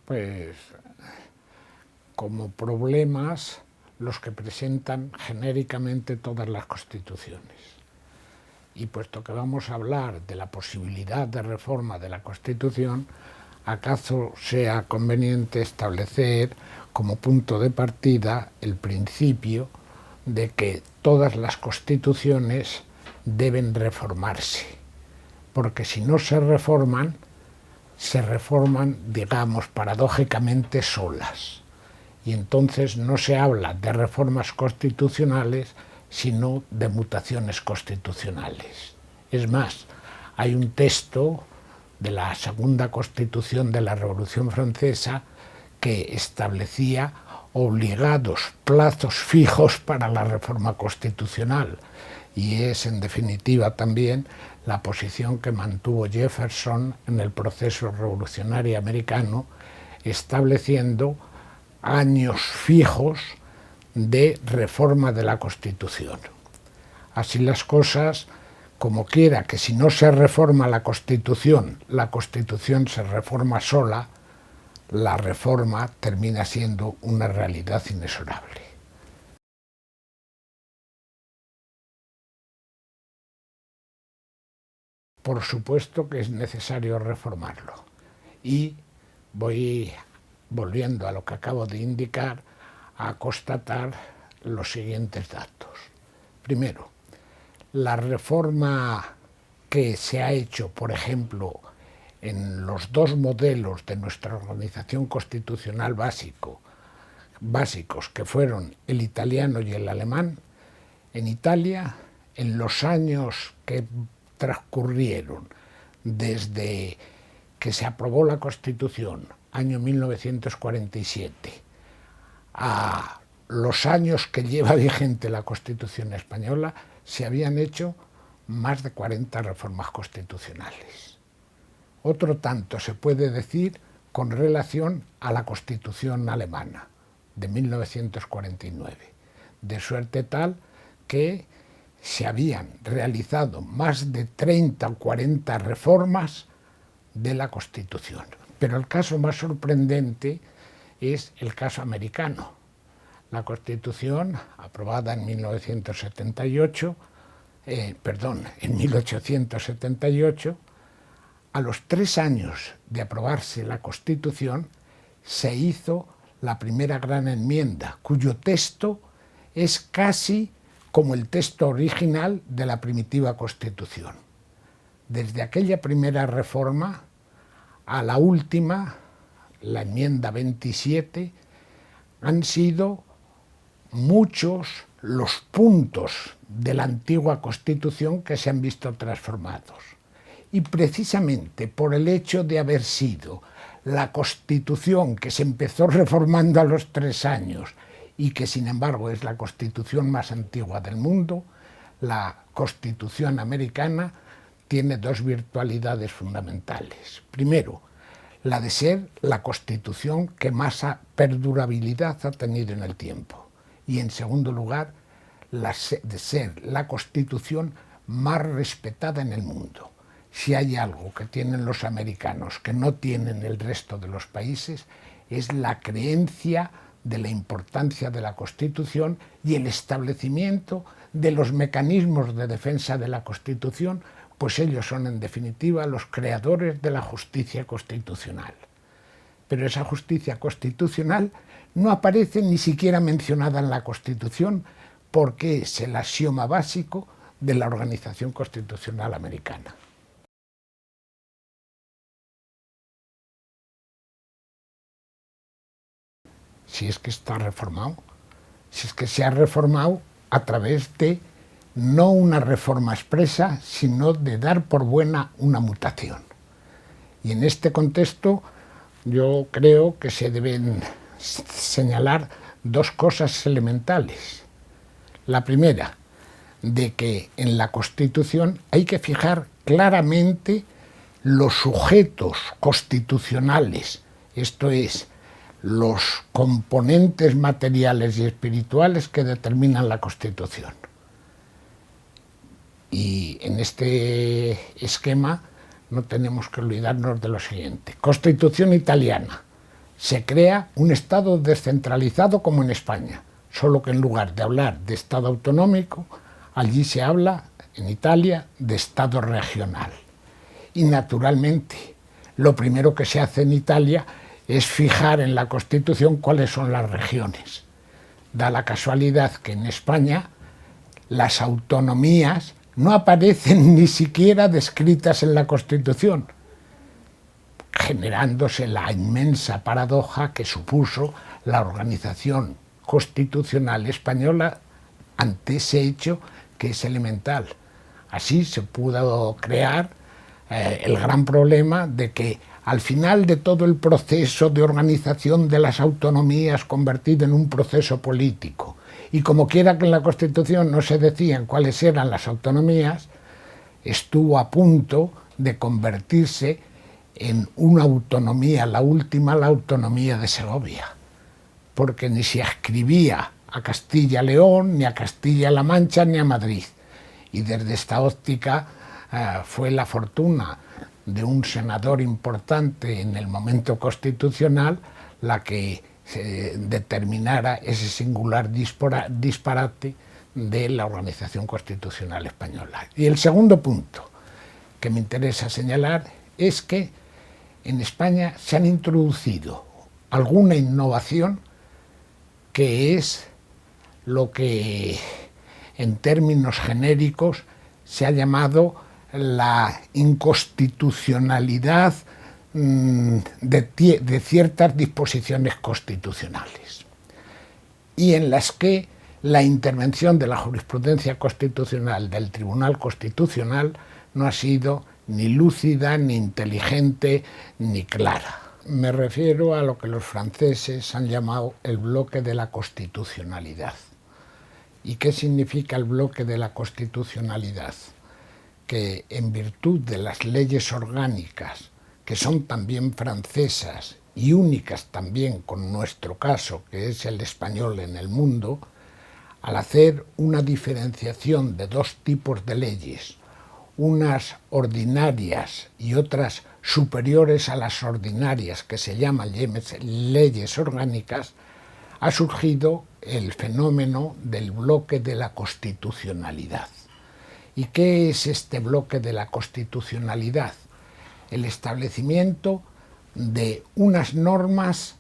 pues como problemas los que presentan genéricamente todas las constituciones. Y puesto que vamos a hablar de la posibilidad de reforma de la Constitución, acaso sea conveniente establecer como punto de partida el principio de que todas las constituciones deben reformarse, porque si no se reforman, digamos, paradójicamente solas. Y entonces no se habla de reformas constitucionales, sino de mutaciones constitucionales. Es más, hay un texto de la segunda Constitución de la Revolución Francesa que establecía obligados plazos fijos para la reforma constitucional, y es en definitiva también la posición que mantuvo Jefferson en el proceso revolucionario americano, estableciendo años fijos de reforma de la Constitución. Así las cosas, como quiera que si no se reforma la Constitución se reforma sola, la reforma termina siendo una realidad inexorable. Por supuesto que es necesario reformarlo. Y voy, volviendo a lo que acabo de indicar, a constatar los siguientes datos. Primero, la reforma que se ha hecho, por ejemplo, en los dos modelos de nuestra organización constitucional básicos, que fueron el italiano y el alemán, en Italia, en los años que transcurrieron desde que se aprobó la Constitución, año 1947, a los años que lleva vigente la Constitución española, se habían hecho más de 40 reformas constitucionales. Otro tanto se puede decir con relación a la Constitución alemana de 1949, de suerte tal que se habían realizado más de 30 o 40 reformas de la Constitución. Pero el caso más sorprendente es el caso americano. La Constitución, aprobada en 1878, a los 3 años de aprobarse la Constitución, se hizo la primera gran enmienda, cuyo texto es casi como el texto original de la primitiva Constitución. Desde aquella primera reforma a la última, la enmienda 27, han sido muchos los puntos de la antigua Constitución que se han visto transformados. Y precisamente por el hecho de haber sido la Constitución que se empezó reformando a los 3 años y que sin embargo es la Constitución más antigua del mundo, la Constitución americana tiene dos virtualidades fundamentales. Primero, la de ser la Constitución que más perdurabilidad ha tenido en el tiempo. Y en segundo lugar, de ser la Constitución más respetada en el mundo. Si hay algo que tienen los americanos que no tienen el resto de los países, es la creencia de la importancia de la Constitución y el establecimiento de los mecanismos de defensa de la Constitución, pues ellos son en definitiva los creadores de la justicia constitucional. Pero esa justicia constitucional no aparece ni siquiera mencionada en la Constitución porque es el axioma básico de la organización constitucional americana. Si es que está reformado, si es que se ha reformado a través de no una reforma expresa, sino de dar por buena una mutación. Y en este contexto yo creo que se deben señalar dos cosas elementales. La primera, de que en la Constitución hay que fijar claramente los sujetos constitucionales, esto es, los componentes materiales y espirituales que determinan la Constitución. Y en este esquema no tenemos que olvidarnos de lo siguiente. Constitución italiana, se crea un Estado descentralizado como en España, solo que en lugar de hablar de Estado autonómico, allí se habla, en Italia, de Estado regional. Y naturalmente, lo primero que se hace en Italia es fijar en la Constitución cuáles son las regiones. Da la casualidad que en España las autonomías no aparecen ni siquiera descritas en la Constitución, generándose la inmensa paradoja que supuso la organización constitucional española ante ese hecho que es elemental. Así se pudo crear el gran problema de que al final de todo el proceso de organización de las autonomías convertido en un proceso político, y como quiera que en la Constitución no se decían cuáles eran las autonomías, estuvo a punto de convertirse en una autonomía, la última, la autonomía de Segovia, porque ni se adscribía a Castilla-León, ni a Castilla-La Mancha, ni a Madrid. Y desde esta óptica fue la fortuna de un senador importante en el momento constitucional la que determinara ese singular disparate de la organización constitucional española. Y el segundo punto que me interesa señalar es que en España se han introducido alguna innovación que es lo que en términos genéricos se ha llamado la inconstitucionalidad de ciertas disposiciones constitucionales, y en las que la intervención de la jurisprudencia constitucional del Tribunal Constitucional no ha sido ni lúcida, ni inteligente, ni clara. Me refiero a lo que los franceses han llamado el bloque de la constitucionalidad. ¿Y qué significa el bloque de la constitucionalidad? Que en virtud de las leyes orgánicas, que son también francesas y únicas también con nuestro caso, que es el español en el mundo, al hacer una diferenciación de dos tipos de leyes, unas ordinarias y otras superiores a las ordinarias, que se llaman leyes orgánicas, ha surgido el fenómeno del bloque de la constitucionalidad. ¿Y qué es este bloque de la constitucionalidad? El establecimiento de unas normas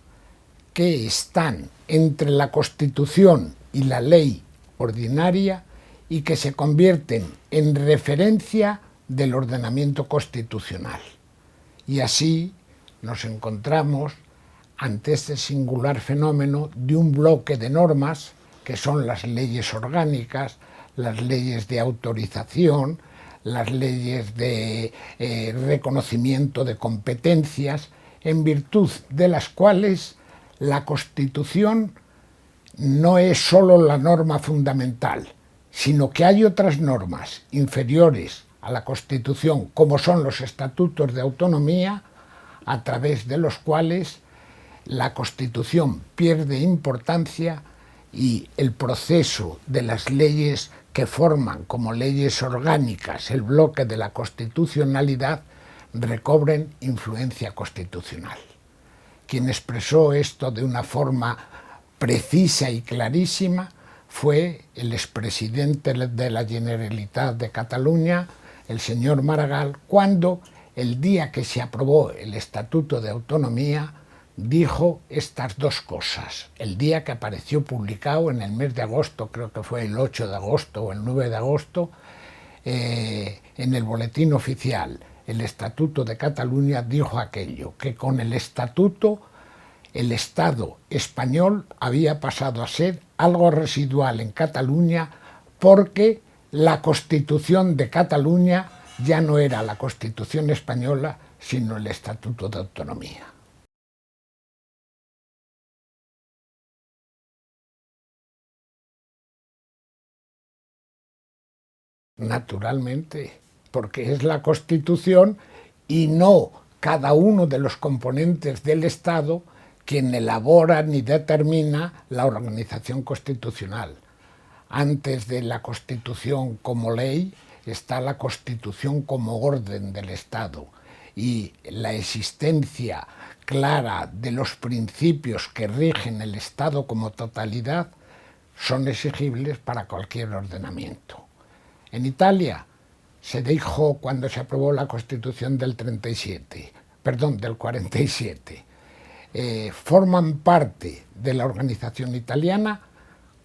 que están entre la Constitución y la ley ordinaria y que se convierten en referencia del ordenamiento constitucional. Y así nos encontramos ante este singular fenómeno de un bloque de normas que son las leyes orgánicas, las leyes de autorización, las leyes de reconocimiento de competencias, en virtud de las cuales la Constitución no es sólo la norma fundamental, sino que hay otras normas inferiores a la Constitución, como son los estatutos de autonomía, a través de los cuales la Constitución pierde importancia y el proceso de las leyes que forman como leyes orgánicas el bloque de la constitucionalidad recobren influencia constitucional. Quien expresó esto de una forma precisa y clarísima fue el expresidente de la Generalitat de Cataluña, el señor Maragall, cuando el día que se aprobó el Estatuto de Autonomía dijo estas dos cosas. El día que apareció publicado en el mes de agosto, creo que fue el 8 de agosto o el 9 de agosto, en el boletín oficial, el Estatuto de Cataluña, dijo aquello, que con el Estatuto el Estado español había pasado a ser algo residual en Cataluña porque la Constitución de Cataluña ya no era la Constitución española, sino el Estatuto de Autonomía. Naturalmente, porque es la Constitución y no cada uno de los componentes del Estado quien elabora ni determina la organización constitucional. Antes de la Constitución como ley está la Constitución como orden del Estado, y la existencia clara de los principios que rigen el Estado como totalidad son exigibles para cualquier ordenamiento. En Italia se dijo cuando se aprobó la Constitución del 47, forman parte de la organización italiana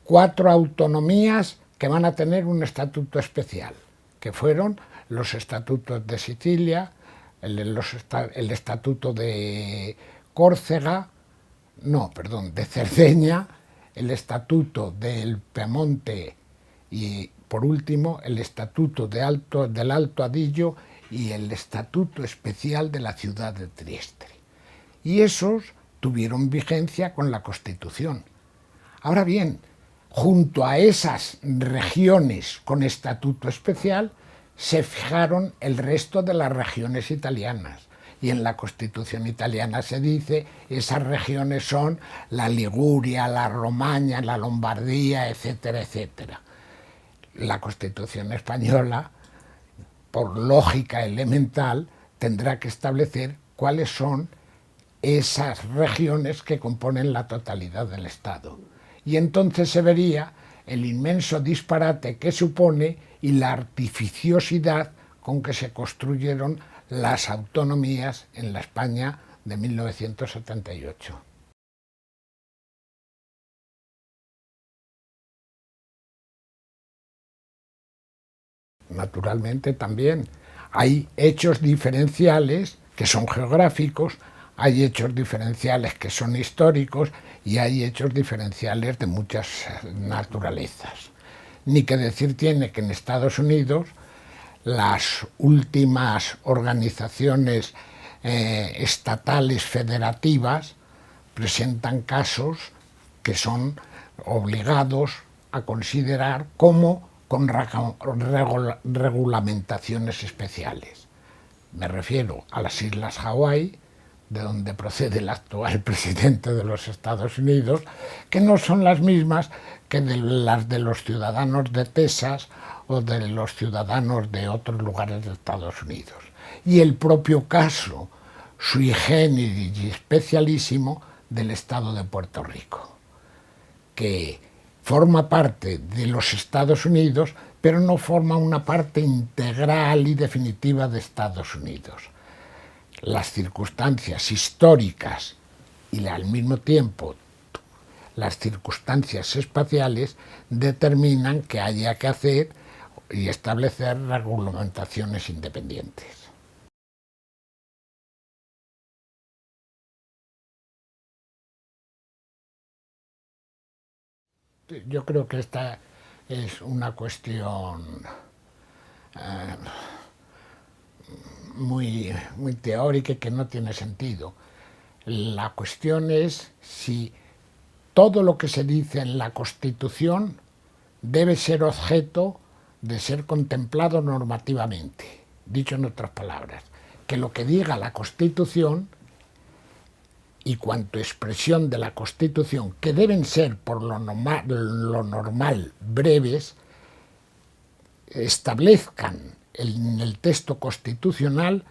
4 autonomías que van a tener un estatuto especial, que fueron los estatutos de Sicilia, el estatuto de Córcega, de Cerdeña, el estatuto del Piemonte y, por último, el estatuto del Alto Adigio y el estatuto especial de la ciudad de Trieste. Y esos tuvieron vigencia con la Constitución. Ahora bien, junto a esas regiones con estatuto especial, se fijaron el resto de las regiones italianas. Y en la Constitución italiana se dice esas regiones son la Liguria, la Romaña, la Lombardía, etcétera, etcétera. La Constitución española, por lógica elemental, tendrá que establecer cuáles son esas regiones que componen la totalidad del Estado. Y entonces se vería el inmenso disparate que supone y la artificiosidad con que se construyeron las autonomías en la España de 1978. Naturalmente también hay hechos diferenciales que son geográficos, hay hechos diferenciales que son históricos y hay hechos diferenciales de muchas naturalezas. Ni que decir tiene que en Estados Unidos las últimas organizaciones estatales federativas presentan casos que son obligados a considerar como con regulamentaciones especiales. Me refiero a las Islas Hawái, de donde procede el actual presidente de los Estados Unidos, que no son las mismas que las de los ciudadanos de Texas o de los ciudadanos de otros lugares de Estados Unidos. Y el propio caso sui generis y especialísimo del Estado de Puerto Rico, que forma parte de los Estados Unidos, pero no forma una parte integral y definitiva de Estados Unidos. Las circunstancias históricas y al mismo tiempo las circunstancias espaciales determinan que haya que hacer y establecer regulamentaciones independientes. Yo creo que esta es una cuestión muy teórica y que no tiene sentido. La cuestión es si todo lo que se dice en la Constitución debe ser objeto de ser contemplado normativamente. Dicho en otras palabras, que lo que diga la Constitución y cuanto expresión de la Constitución, que deben ser por lo normal breves, establezcan en el texto constitucional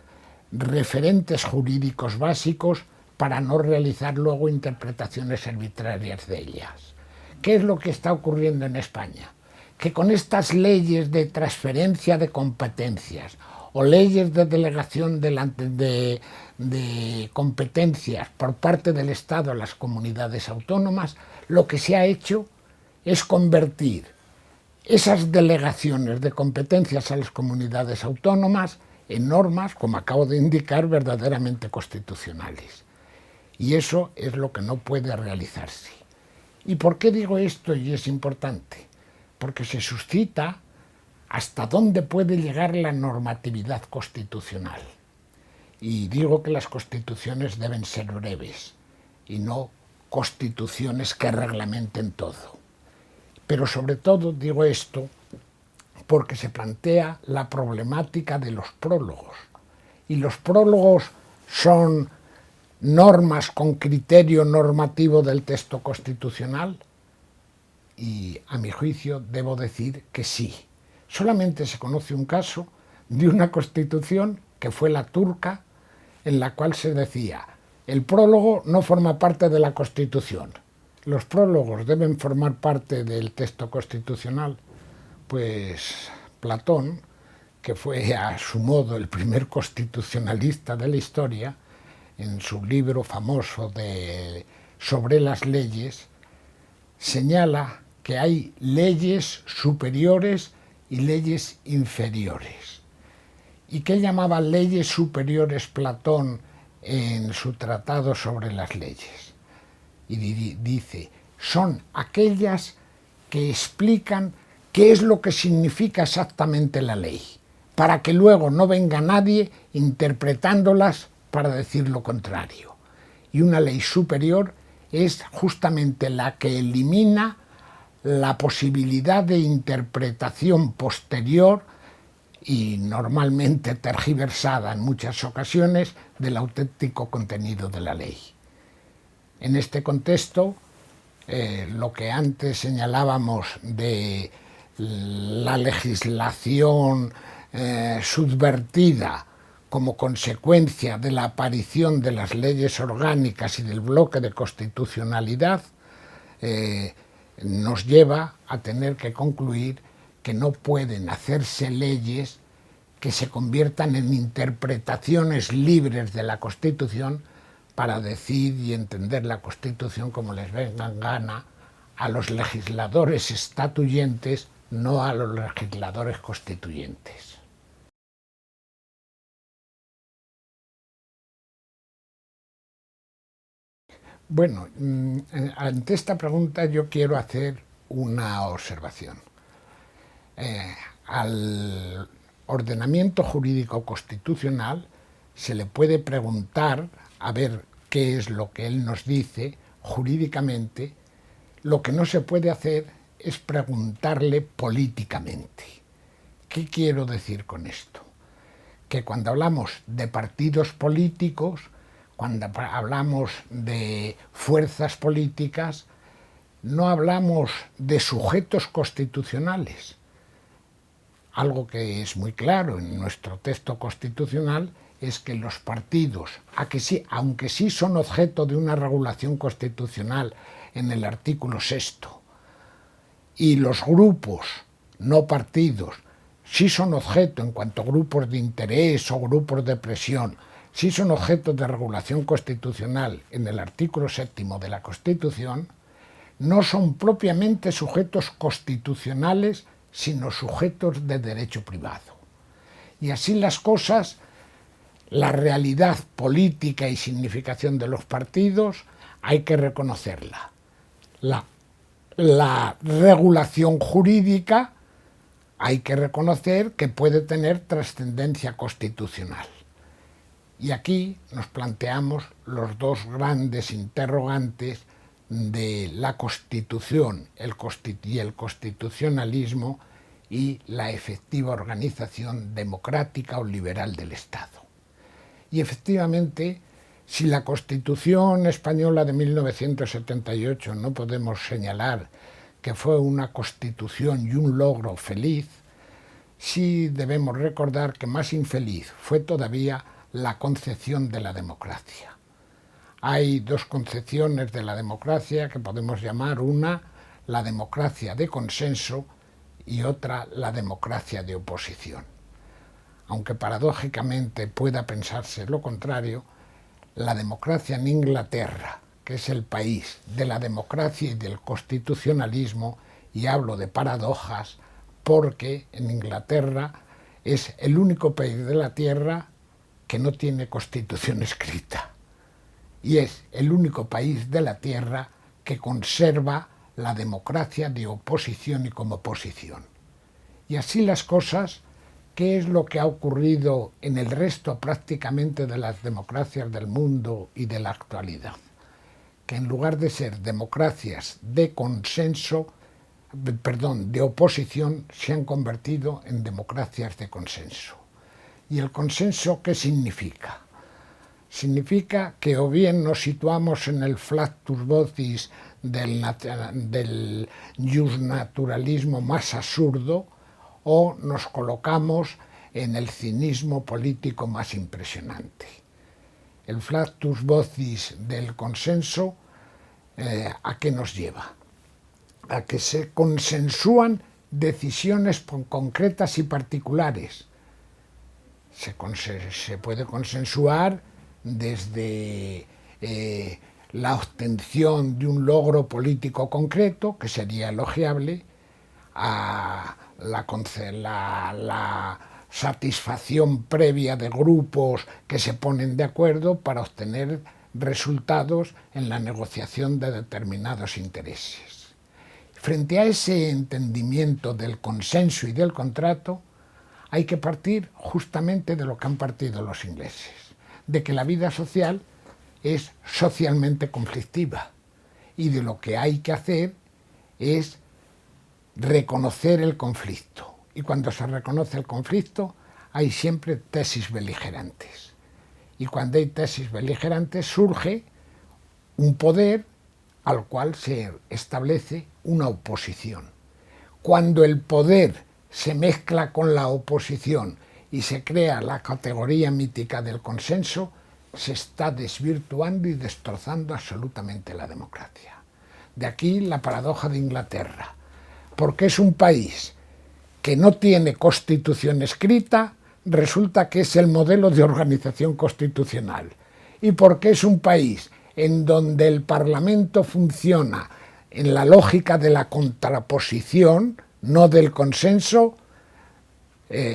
referentes jurídicos básicos para no realizar luego interpretaciones arbitrarias de ellas. ¿Qué es lo que está ocurriendo en España? Que con estas leyes de transferencia de competencias o leyes de delegación de competencias por parte del Estado a las comunidades autónomas, lo que se ha hecho es convertir esas delegaciones de competencias a las comunidades autónomas en normas, como acabo de indicar, verdaderamente constitucionales. Y eso es lo que no puede realizarse. ¿Y por qué digo esto y es importante? Porque se suscita hasta dónde puede llegar la normatividad constitucional. Y digo que las constituciones deben ser breves y no constituciones que reglamenten todo. Pero sobre todo digo esto porque se plantea la problemática de los prólogos. Y los prólogos son normas con criterio normativo del texto constitucional. Y a mi juicio debo decir que sí. Solamente se conoce un caso de una constitución que fue la turca, en la cual se decía: el prólogo no forma parte de la Constitución. ¿Los prólogos deben formar parte del texto constitucional? Pues Platón, que fue a su modo el primer constitucionalista de la historia, en su libro famoso sobre las leyes, señala que hay leyes superiores y leyes inferiores. ¿Y qué llamaba leyes superiores Platón en su tratado sobre las leyes? Y dice: son aquellas que explican qué es lo que significa exactamente la ley, para que luego no venga nadie interpretándolas para decir lo contrario. Y una ley superior es justamente la que elimina la posibilidad de interpretación posterior y normalmente tergiversada en muchas ocasiones del auténtico contenido de la ley. En este contexto, lo que antes señalábamos de la legislación subvertida como consecuencia de la aparición de las leyes orgánicas y del bloque de constitucionalidad, nos lleva a tener que concluir que no pueden hacerse leyes que se conviertan en interpretaciones libres de la Constitución para decir y entender la Constitución como les venga en gana a los legisladores estatuyentes, no a los legisladores constituyentes. Bueno, ante esta pregunta yo quiero hacer una observación. Al ordenamiento jurídico constitucional se le puede preguntar a ver qué es lo que él nos dice jurídicamente. Lo que no se puede hacer es preguntarle políticamente. ¿Qué quiero decir con esto? Que cuando hablamos de partidos políticos, cuando hablamos de fuerzas políticas, no hablamos de sujetos constitucionales. Algo que es muy claro en nuestro texto constitucional es que los partidos, aunque sí son objeto de una regulación constitucional en el artículo 6, y los grupos, no partidos, sí son objeto en cuanto a grupos de interés o grupos de presión, sí son objeto de regulación constitucional en el artículo 7 de la Constitución, no son propiamente sujetos constitucionales, sino sujetos de derecho privado. Y así las cosas, la realidad política y significación de los partidos hay que reconocerla. La regulación jurídica hay que reconocer que puede tener trascendencia constitucional. Y aquí nos planteamos los dos grandes interrogantes de la Constitución y el constitucionalismo y la efectiva organización democrática o liberal del Estado. Y efectivamente, si la Constitución española de 1978 no podemos señalar que fue una constitución y un logro feliz, sí debemos recordar que más infeliz fue todavía la concepción de la democracia. Hay dos concepciones de la democracia que podemos llamar: una, la democracia de consenso, y otra, la democracia de oposición. Aunque paradójicamente pueda pensarse lo contrario, la democracia en Inglaterra, que es el país de la democracia y del constitucionalismo, y hablo de paradojas porque en Inglaterra es el único país de la Tierra que no tiene constitución escrita. Y es el único país de la Tierra que conserva la democracia de oposición y como oposición. Y así las cosas, ¿qué es lo que ha ocurrido en el resto prácticamente de las democracias del mundo y de la actualidad? Que en lugar de ser democracias de de oposición, se han convertido en democracias de consenso. ¿Y el consenso qué significa? Significa que o bien nos situamos en el flatus vocis del justnaturalismo más absurdo, o nos colocamos en el cinismo político más impresionante. el flatus vocis del consenso, ¿a qué nos lleva? A que se consensúan decisiones concretas y particulares. Se puede consensuar desde la obtención de un logro político concreto, que sería elogiable, a la satisfacción previa de grupos que se ponen de acuerdo para obtener resultados en la negociación de determinados intereses. Frente a ese entendimiento del consenso y del contrato, hay que partir justamente de lo que han partido los ingleses, de que la vida social es socialmente conflictiva y de lo que hay que hacer es reconocer el conflicto. Y cuando se reconoce el conflicto hay siempre tesis beligerantes. Y cuando hay tesis beligerantes surge un poder al cual se establece una oposición. Cuando el poder se mezcla con la oposición y se crea la categoría mítica del consenso, se está desvirtuando y destrozando absolutamente la democracia. De aquí la paradoja de Inglaterra, porque es un país que no tiene constitución escrita, resulta que es el modelo de organización constitucional. Y porque es un país en donde el Parlamento funciona en la lógica de la contraposición, no del consenso,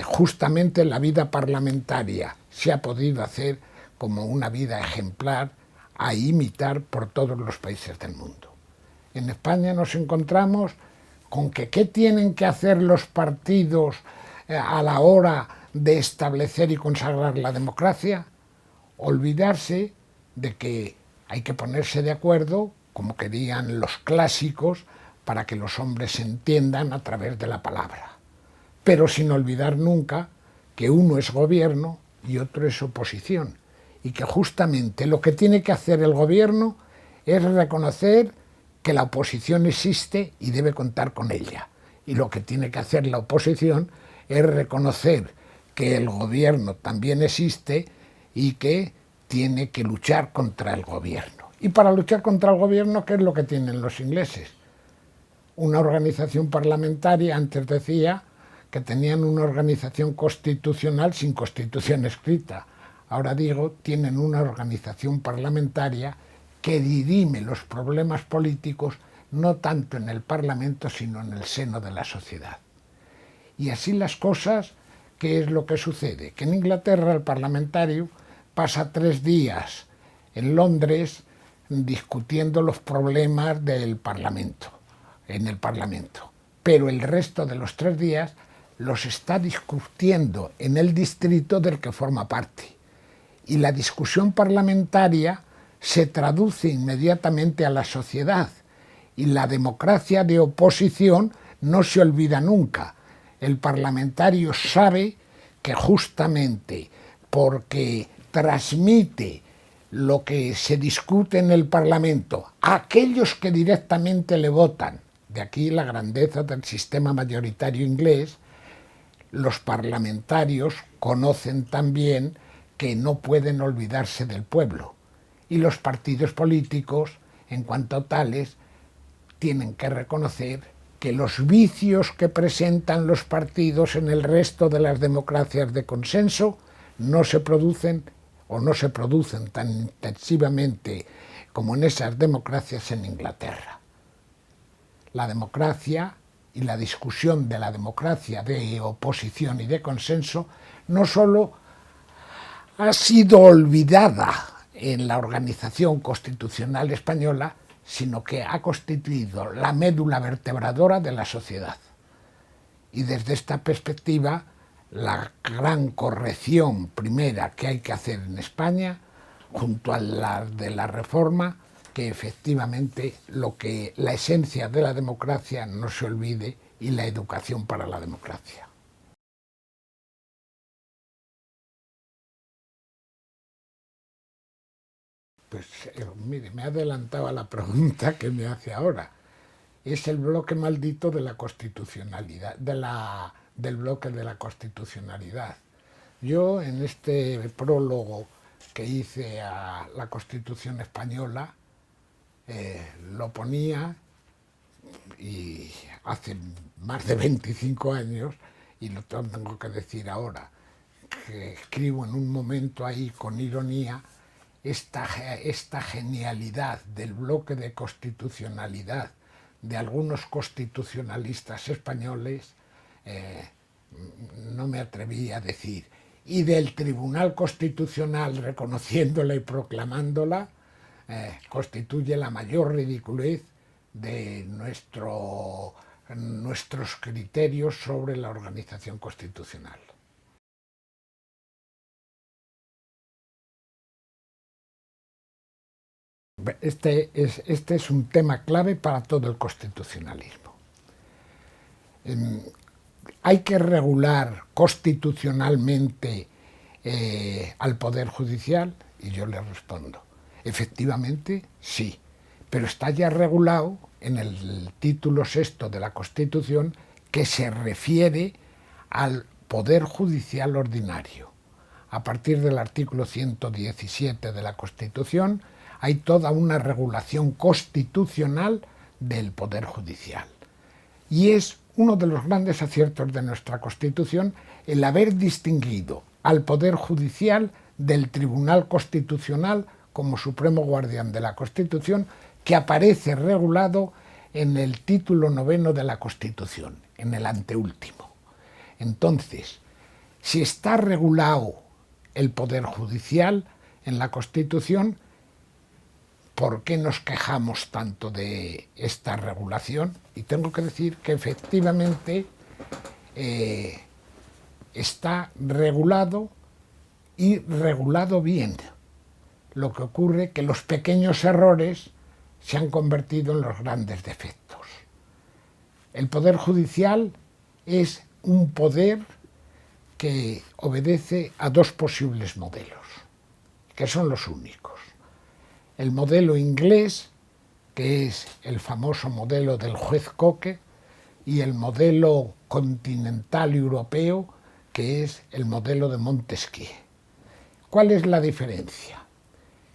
justamente la vida parlamentaria se ha podido hacer como una vida ejemplar a imitar por todos los países del mundo. En España nos encontramos con que ¿qué tienen que hacer los partidos a la hora de establecer y consagrar la democracia? Olvidarse de que hay que ponerse de acuerdo, como querían los clásicos, para que los hombres se entiendan a través de la palabra, pero sin olvidar nunca que uno es gobierno y otro es oposición, y que justamente lo que tiene que hacer el gobierno es reconocer que la oposición existe y debe contar con ella, y lo que tiene que hacer la oposición es reconocer que el gobierno también existe y que tiene que luchar contra el gobierno. Y para luchar contra el gobierno, ¿qué es lo que tienen los ingleses? Una organización parlamentaria. Antes decía que tenían una organización constitucional sin constitución escrita. Ahora digo, tienen una organización parlamentaria que dirime los problemas políticos no tanto en el Parlamento, sino en el seno de la sociedad. Y así las cosas, ¿qué es lo que sucede? Que en Inglaterra el parlamentario pasa 3 días en Londres discutiendo los problemas del Parlamento, en el Parlamento, pero el resto de los 3 días los está discutiendo en el distrito del que forma parte. Y la discusión parlamentaria se traduce inmediatamente a la sociedad, y la democracia de oposición no se olvida nunca. El parlamentario sabe que justamente porque transmite lo que se discute en el Parlamento a aquellos que directamente le votan, de aquí la grandeza del sistema mayoritario inglés, los parlamentarios conocen también que no pueden olvidarse del pueblo, y los partidos políticos, en cuanto tales, tienen que reconocer que los vicios que presentan los partidos en el resto de las democracias de consenso no se producen o no se producen tan intensivamente como en esas democracias en Inglaterra. La democracia y la discusión de la democracia de oposición y de consenso no solo ha sido olvidada en la organización constitucional española, sino que ha constituido la médula vertebradora de la sociedad. Y desde esta perspectiva, la gran corrección primera que hay que hacer en España, junto a la de la reforma, que efectivamente la esencia de la democracia no se olvide, y la educación para la democracia. Pues mire, me ha adelantado a la pregunta que me hace ahora. Es el bloque maldito de la constitucionalidad, del bloque de la constitucionalidad. Yo en este prólogo que hice a la Constitución española lo ponía, y hace más de 25 años, y lo tengo que decir ahora, que escribo en un momento ahí con ironía esta genialidad del bloque de constitucionalidad de algunos constitucionalistas españoles, no me atreví a decir, y del Tribunal Constitucional reconociéndola y proclamándola, constituye la mayor ridiculez de nuestros criterios sobre la organización constitucional. Este es un tema clave para todo el constitucionalismo. ¿Hay que regular constitucionalmente al Poder Judicial? Y yo le respondo, efectivamente sí, pero está ya regulado en el título 6 de la Constitución, que se refiere al Poder Judicial ordinario. A partir del artículo 117 de la Constitución hay toda una regulación constitucional del Poder Judicial. Y es uno de los grandes aciertos de nuestra Constitución el haber distinguido al Poder Judicial del Tribunal Constitucional como supremo guardián de la Constitución, que aparece regulado en el título 9 de la Constitución, en el anteúltimo. Entonces, si está regulado el Poder Judicial en la Constitución, ¿por qué nos quejamos tanto de esta regulación? Y tengo que decir que efectivamente está regulado y regulado bien. Lo que ocurre es que los pequeños errores se han convertido en los grandes defectos. El Poder Judicial es un poder que obedece a dos posibles modelos, que son los únicos. El modelo inglés, que es el famoso modelo del juez Coke, y el modelo continental europeo, que es el modelo de Montesquieu. ¿Cuál es la diferencia?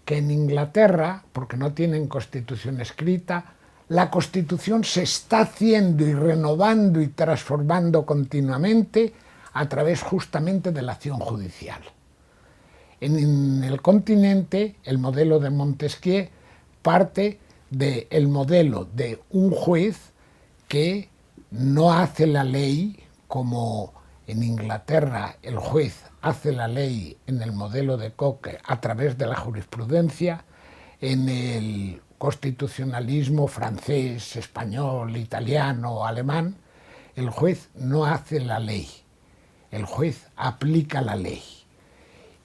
Que en Inglaterra, porque no tienen constitución escrita, la Constitución se está haciendo y renovando y transformando continuamente a través justamente de la acción judicial. En el continente, el modelo de Montesquieu parte del modelo de un juez que no hace la ley como en Inglaterra el juez hace la ley en el modelo de Coke a través de la jurisprudencia. En el constitucionalismo francés, español, italiano, alemán, el juez no hace la ley, el juez aplica la ley.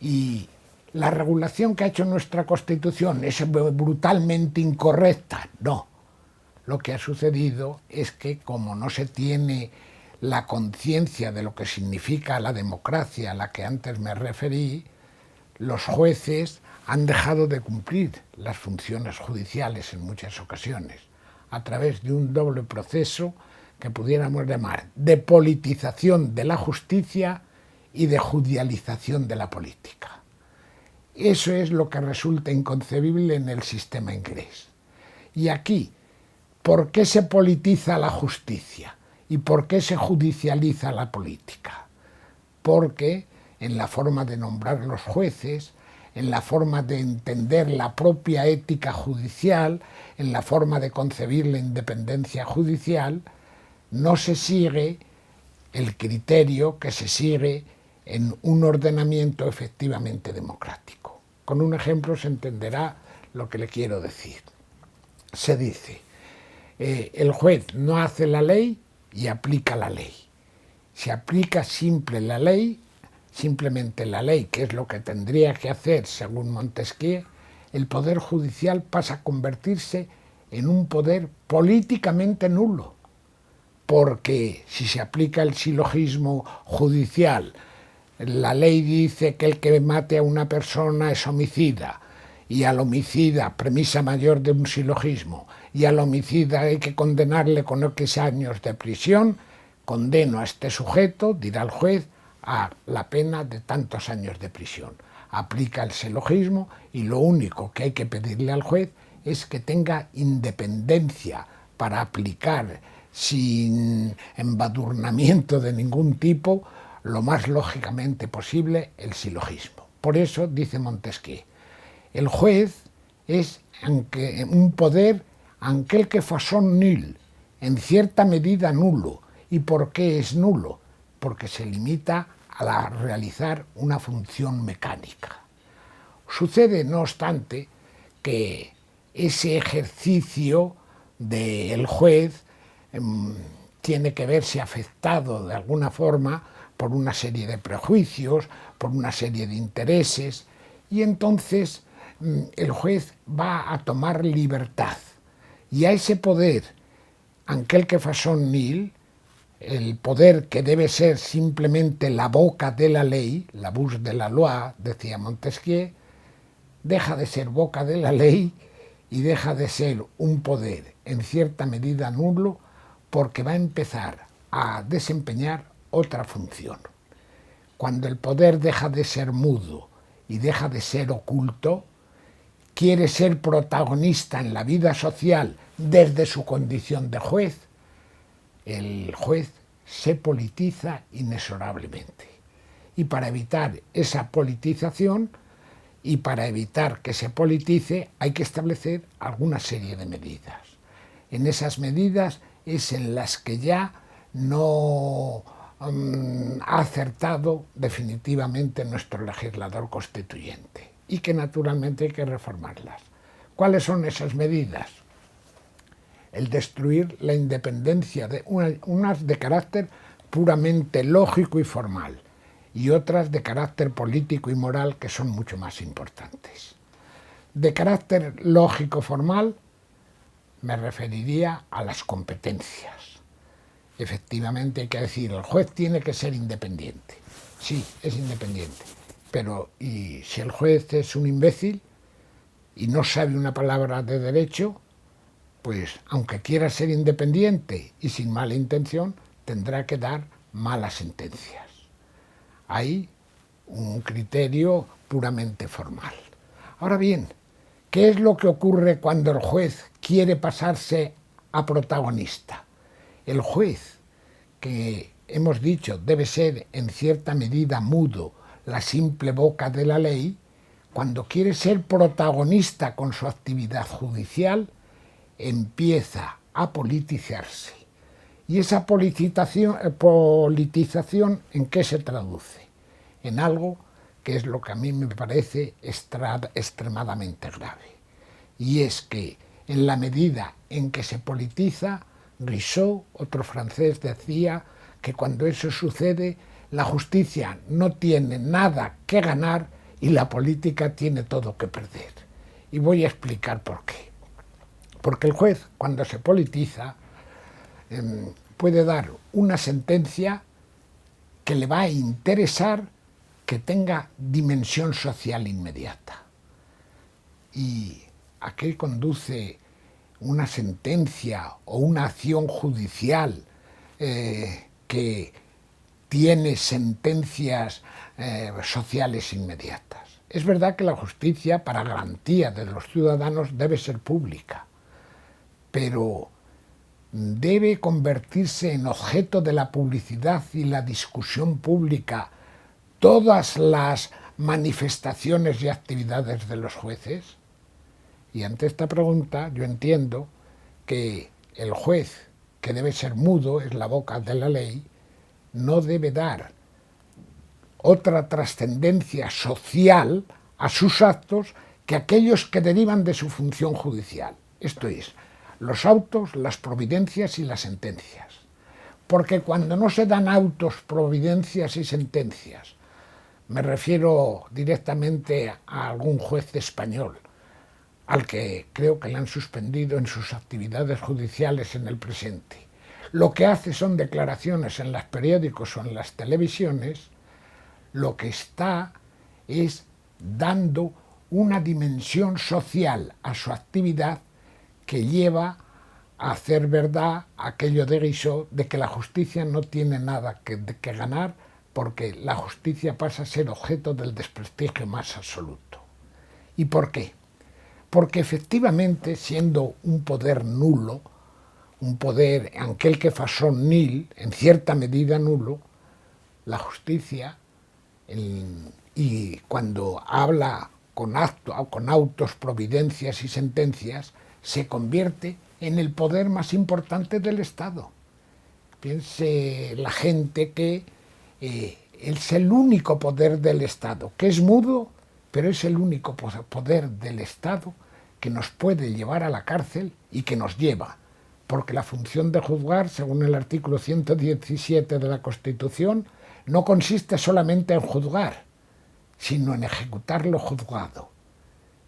Y la regulación que ha hecho nuestra Constitución es brutalmente incorrecta. No. Lo que ha sucedido es que, como no se tiene la conciencia de lo que significa la democracia a la que antes me referí, los jueces han dejado de cumplir las funciones judiciales en muchas ocasiones, a través de un doble proceso que pudiéramos llamar de politización de la justicia y de judicialización de la política. Eso es lo que resulta inconcebible en el sistema inglés. Y aquí, ¿por qué se politiza la justicia? ¿Y por qué se judicializa la política? Porque en la forma de nombrar los jueces, en la forma de entender la propia ética judicial, en la forma de concebir la independencia judicial, no se sigue el criterio que se sigue en un ordenamiento efectivamente democrático. Con un ejemplo se entenderá lo que le quiero decir. Se dice, el juez no hace la ley y aplica la ley. Se aplica simplemente la ley, que es lo que tendría que hacer según Montesquieu, el Poder Judicial pasa a convertirse en un poder políticamente nulo. Porque si se aplica el silogismo judicial, la ley dice que el que mate a una persona es homicida, y al homicida, premisa mayor de un silogismo, y al homicida hay que condenarle con X años de prisión, condeno a este sujeto, dirá el juez, a la pena de tantos años de prisión. Aplica el silogismo y lo único que hay que pedirle al juez es que tenga independencia para aplicar sin embadurnamiento de ningún tipo, lo más lógicamente posible, el silogismo. Por eso, dice Montesquieu, el juez es un poder aquel que son nul, en cierta medida nulo. ¿Y por qué es nulo? Porque se limita a realizar una función mecánica. Sucede, no obstante, que ese ejercicio del juez tiene que verse afectado de alguna forma por una serie de prejuicios, por una serie de intereses, y entonces el juez va a tomar libertad. Y a ese poder, aquel que son nil, el poder que debe ser simplemente la boca de la ley, la bouche de la loi, decía Montesquieu, deja de ser boca de la ley y deja de ser un poder en cierta medida nulo, porque va a empezar a desempeñar otra función. Cuando el poder deja de ser mudo y deja de ser oculto, quiere ser protagonista en la vida social desde su condición de juez, el juez se politiza inexorablemente. Y para evitar esa politización y para evitar que se politice hay que establecer alguna serie de medidas. En esas medidas es en las que ya no ha acertado definitivamente nuestro legislador constituyente y que naturalmente hay que reformarlas. ¿Cuáles son esas medidas? El destruir la independencia de unas de carácter puramente lógico y formal y otras de carácter político y moral que son mucho más importantes. De carácter lógico formal me referiría a las competencias. Efectivamente hay que decir, el juez tiene que ser independiente. Sí, es independiente, pero ¿y si el juez es un imbécil y no sabe una palabra de derecho? Pues aunque quiera ser independiente y sin mala intención, tendrá que dar malas sentencias. Hay un criterio puramente formal. Ahora bien, ¿qué es lo que ocurre cuando el juez quiere pasarse a protagonista? El juez, que hemos dicho debe ser en cierta medida mudo, la simple boca de la ley, cuando quiere ser protagonista con su actividad judicial, empieza a politizarse. ¿Y esa politización en qué se traduce? En algo que es lo que a mí me parece extremadamente grave. Y es que en la medida en que se politiza, Rousseau, otro francés, decía que cuando eso sucede, la justicia no tiene nada que ganar y la política tiene todo que perder. Y voy a explicar por qué. Porque el juez, cuando se politiza, puede dar una sentencia que le va a interesar que tenga dimensión social inmediata. ¿Y a qué conduce una sentencia o una acción judicial que tiene sentencias sociales inmediatas? Es verdad que la justicia, para garantía de los ciudadanos, debe ser pública, pero debe convertirse en objeto de la publicidad y la discusión pública todas las manifestaciones y actividades de los jueces. Y ante esta pregunta yo entiendo que el juez, que debe ser mudo, es la boca de la ley, no debe dar otra trascendencia social a sus actos que aquellos que derivan de su función judicial. Esto es, los autos, las providencias y las sentencias. Porque cuando no se dan autos, providencias y sentencias, me refiero directamente a algún juez español, al que creo que le han suspendido en sus actividades judiciales en el presente. Lo que hace son declaraciones en los periódicos o en las televisiones, lo que está es dando una dimensión social a su actividad que lleva a hacer verdad aquello de Rousseau de que la justicia no tiene nada que ganar porque la justicia pasa a ser objeto del desprestigio más absoluto. ¿Y por qué? Porque efectivamente, siendo un poder nulo, un poder, aquel que fa son nil, en cierta medida nulo, la justicia, y cuando habla con autos, providencias y sentencias, se convierte en el poder más importante del Estado. Piense la gente que es el único poder del Estado, que es mudo, pero es el único poder del Estado que nos puede llevar a la cárcel y que nos lleva. Porque la función de juzgar, según el artículo 117 de la Constitución, no consiste solamente en juzgar, sino en ejecutar lo juzgado.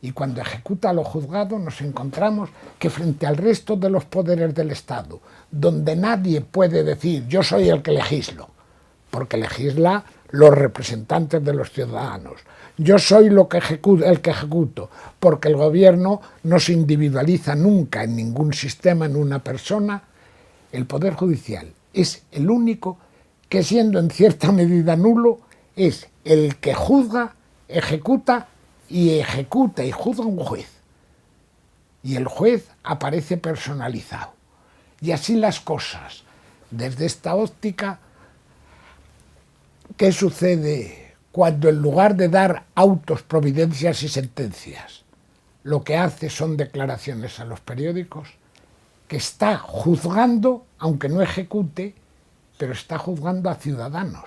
Y cuando ejecuta lo juzgado nos encontramos que frente al resto de los poderes del Estado, donde nadie puede decir yo soy el que legislo, porque legisla los representantes de los ciudadanos, yo soy el que ejecuto, porque el gobierno no se individualiza nunca en ningún sistema, en una persona, el Poder Judicial es el único que, siendo en cierta medida nulo, es el que juzga, ejecuta y juzga un juez. Y el juez aparece personalizado. Y así las cosas. Desde esta óptica, ¿qué sucede cuando en lugar de dar autos, providencias y sentencias, lo que hace son declaraciones a los periódicos? Que está juzgando, aunque no ejecute, pero está juzgando a ciudadanos.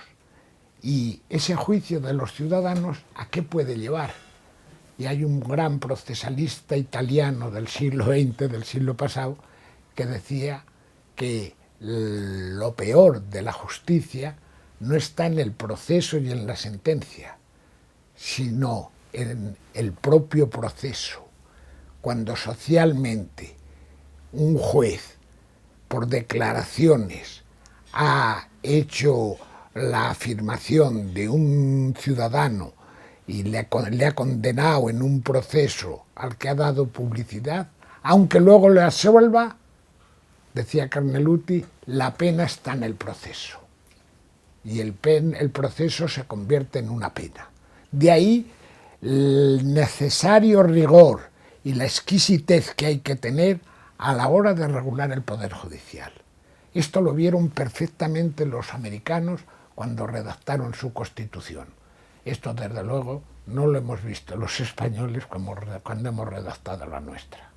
Y ese juicio de los ciudadanos, ¿a qué puede llevar? Y hay un gran procesalista italiano del siglo XX, del siglo pasado, que decía que lo peor de la justicia no está en el proceso y en la sentencia, sino en el propio proceso. Cuando socialmente un juez, por declaraciones, ha hecho la afirmación de un ciudadano y le ha condenado en un proceso al que ha dado publicidad, aunque luego le absuelva, decía Carneluti, la pena está en el proceso. Y el proceso se convierte en una pena. De ahí el necesario rigor y la exquisitez que hay que tener a la hora de regular el Poder Judicial. Esto lo vieron perfectamente los americanos cuando redactaron su Constitución. Esto, desde luego, no lo hemos visto los españoles cuando hemos redactado la nuestra.